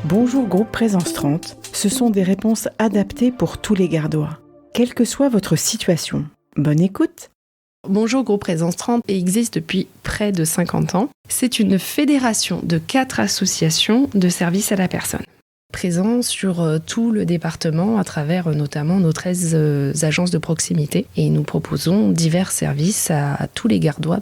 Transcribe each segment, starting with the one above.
Bonjour Groupe Présence 30, ce sont des réponses adaptées pour tous les gardois. Quelle que soit votre situation, bonne écoute. Bonjour Groupe Présence 30 existe depuis près de 50 ans. C'est une fédération de 4 associations de services à la personne. Présent sur tout le département à travers notamment nos 13 agences de proximité. Et nous proposons divers services à tous les gardois.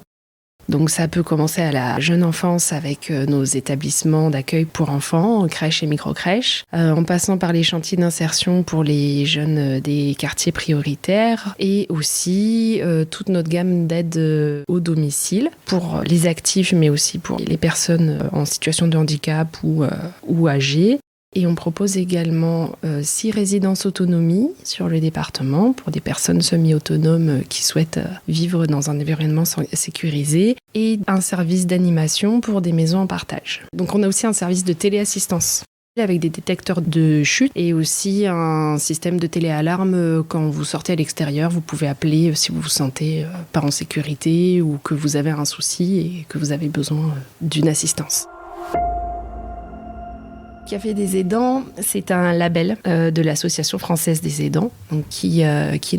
Donc ça peut commencer à la jeune enfance avec nos établissements d'accueil pour enfants, crèches et micro-crèches, en passant par les chantiers d'insertion pour les jeunes des quartiers prioritaires et aussi toute notre gamme d'aides au domicile pour les actifs mais aussi pour les personnes en situation de handicap ou âgées. Et on propose également 6 résidences autonomie sur le département pour des personnes semi-autonomes qui souhaitent vivre dans un environnement sécurisé et un service d'animation pour des maisons en partage. Donc on a aussi un service de téléassistance avec des détecteurs de chute et aussi un système de téléalarme quand vous sortez à l'extérieur. Vous pouvez appeler si vous vous sentez pas en sécurité ou que vous avez un souci et que vous avez besoin d'une assistance. Café des aidants, c'est un label de l'Association française des aidants donc qui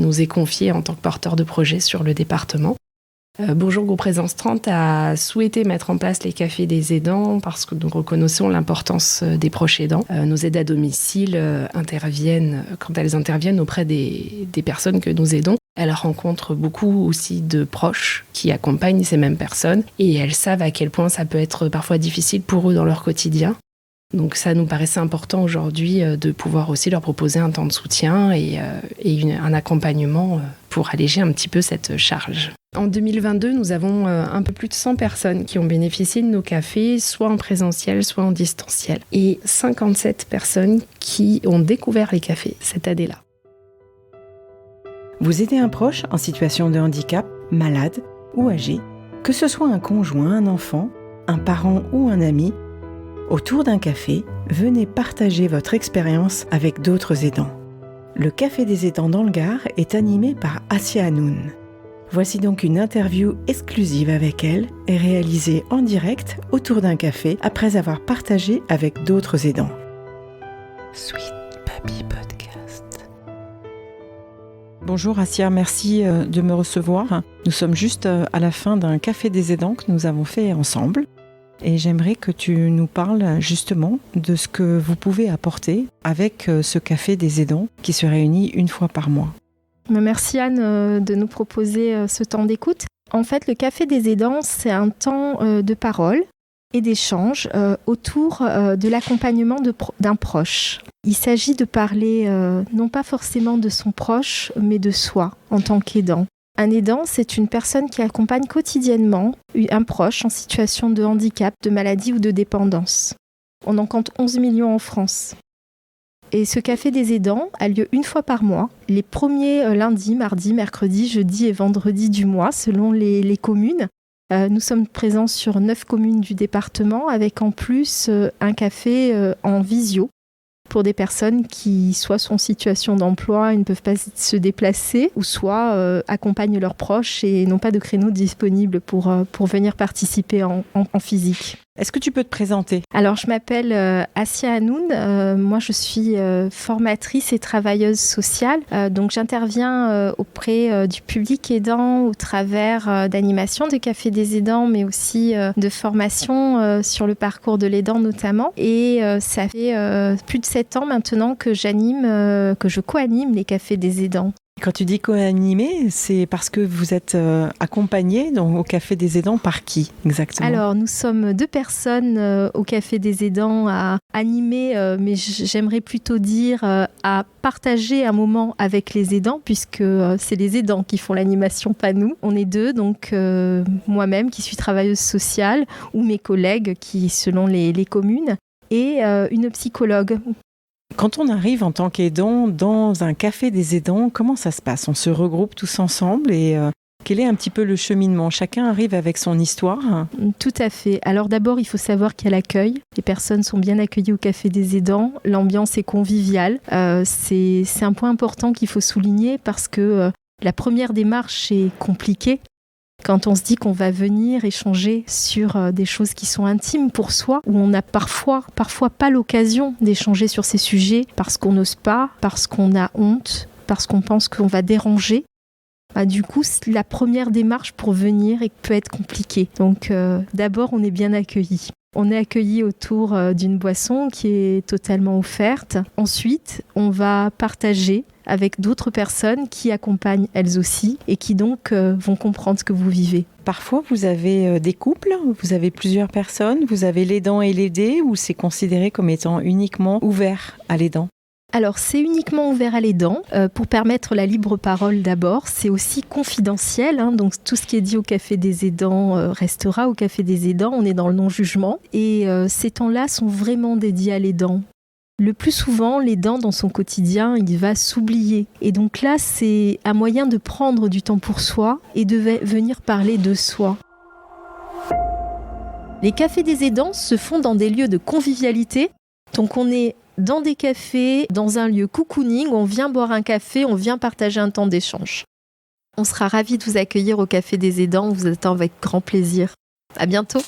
nous est confié en tant que porteur de projet sur le département. Bonjour Groupe Présence 30 a souhaité mettre en place les cafés des aidants parce que nous reconnaissons l'importance des proches aidants. Nos aides à domicile interviennent, quand elles interviennent auprès des personnes que nous aidons, elles rencontrent beaucoup aussi de proches qui accompagnent ces mêmes personnes et elles savent à quel point ça peut être parfois difficile pour eux dans leur quotidien. Donc ça nous paraissait important aujourd'hui de pouvoir aussi leur proposer un temps de soutien et un accompagnement pour alléger un petit peu cette charge. En 2022, nous avons un peu plus de 100 personnes qui ont bénéficié de nos cafés, soit en présentiel, soit en distanciel. Et 57 personnes qui ont découvert les cafés cette année-là. Vous aidez un proche en situation de handicap, malade ou âgé, que ce soit un conjoint, un enfant, un parent ou un ami. Autour d'un café, venez partager votre expérience avec d'autres aidants. Le Café des aidants dans le Gard est animé par Assia Hanoun. Voici donc une interview exclusive avec elle et réalisée en direct autour d'un café après avoir partagé avec d'autres aidants. Sweet Baby Podcast. Bonjour Assia, merci de me recevoir. Nous sommes juste à la fin d'un Café des aidants que nous avons fait ensemble. Et j'aimerais que tu nous parles justement de ce que vous pouvez apporter avec ce café des aidants qui se réunit une fois par mois. Merci Anne de nous proposer ce temps d'écoute. En fait, le café des aidants, c'est un temps de parole et d'échange autour de l'accompagnement d'un proche. Il s'agit de parler non pas forcément de son proche, mais de soi en tant qu'aidant. Un aidant, c'est une personne qui accompagne quotidiennement un proche en situation de handicap, de maladie ou de dépendance. On en compte 11 millions en France. Et ce café des aidants a lieu une fois par mois, les premiers lundis, mardis, mercredis, jeudis et vendredis du mois, selon les communes. Nous sommes présents sur 9 communes du département, avec en plus un café en visio, pour des personnes qui soit sont en situation d'emploi et ne peuvent pas se déplacer, ou soit accompagnent leurs proches et n'ont pas de créneau disponible pour venir participer en physique. Est-ce que tu peux te présenter ? Alors, je m'appelle Assia Hanoun. Moi, je suis formatrice et travailleuse sociale. Donc, j'interviens auprès du public aidant au travers d'animations de Café des aidants, mais aussi de formations sur le parcours de l'aidant notamment. Et ça fait plus de 7 ans maintenant que je co-anime les Cafés des aidants. Quand tu dis co-animé, c'est parce que vous êtes accompagné au Café des aidants par qui exactement ? Alors, nous sommes 2 personnes au Café des aidants à animer, mais j'aimerais plutôt dire à partager un moment avec les aidants, puisque c'est les aidants qui font l'animation, pas nous. On est 2, donc moi-même qui suis travailleuse sociale, ou mes collègues qui, selon les communes, et une psychologue. Quand on arrive en tant qu'aidant dans un café des aidants, comment ça se passe ? On se regroupe tous ensemble et quel est un petit peu le cheminement ? Chacun arrive avec son histoire ? Tout à fait. Alors d'abord, il faut savoir qu'il y a l'accueil. Les personnes sont bien accueillies au café des aidants. L'ambiance est conviviale. C'est un point important qu'il faut souligner parce que la première démarche est compliquée. Quand on se dit qu'on va venir échanger sur des choses qui sont intimes pour soi, où on n'a parfois pas l'occasion d'échanger sur ces sujets parce qu'on n'ose pas, parce qu'on a honte, parce qu'on pense qu'on va déranger, du coup, la première démarche pour venir peut être compliquée. Donc d'abord, on est bien accueillis. On est accueillis autour d'une boisson qui est totalement offerte. Ensuite, on va partager avec d'autres personnes qui accompagnent elles aussi et qui donc vont comprendre ce que vous vivez. Parfois, vous avez des couples, vous avez plusieurs personnes, vous avez l'aidant et l'aidé, ou c'est considéré comme étant uniquement ouvert à l'aidant ? Alors, c'est uniquement ouvert à l'aidant pour permettre la libre parole d'abord. C'est aussi confidentiel, donc tout ce qui est dit au Café des aidants restera au Café des aidants. On est dans le non-jugement et ces temps-là sont vraiment dédiés à l'aidant. Le plus souvent, l'aidant dans son quotidien, il va s'oublier. Et donc là, c'est un moyen de prendre du temps pour soi et de venir parler de soi. Les cafés des aidants se font dans des lieux de convivialité. Donc on est dans des cafés, dans un lieu cocooning, on vient boire un café, on vient partager un temps d'échange. On sera ravis de vous accueillir au Café des aidants, on vous attend avec grand plaisir. À bientôt.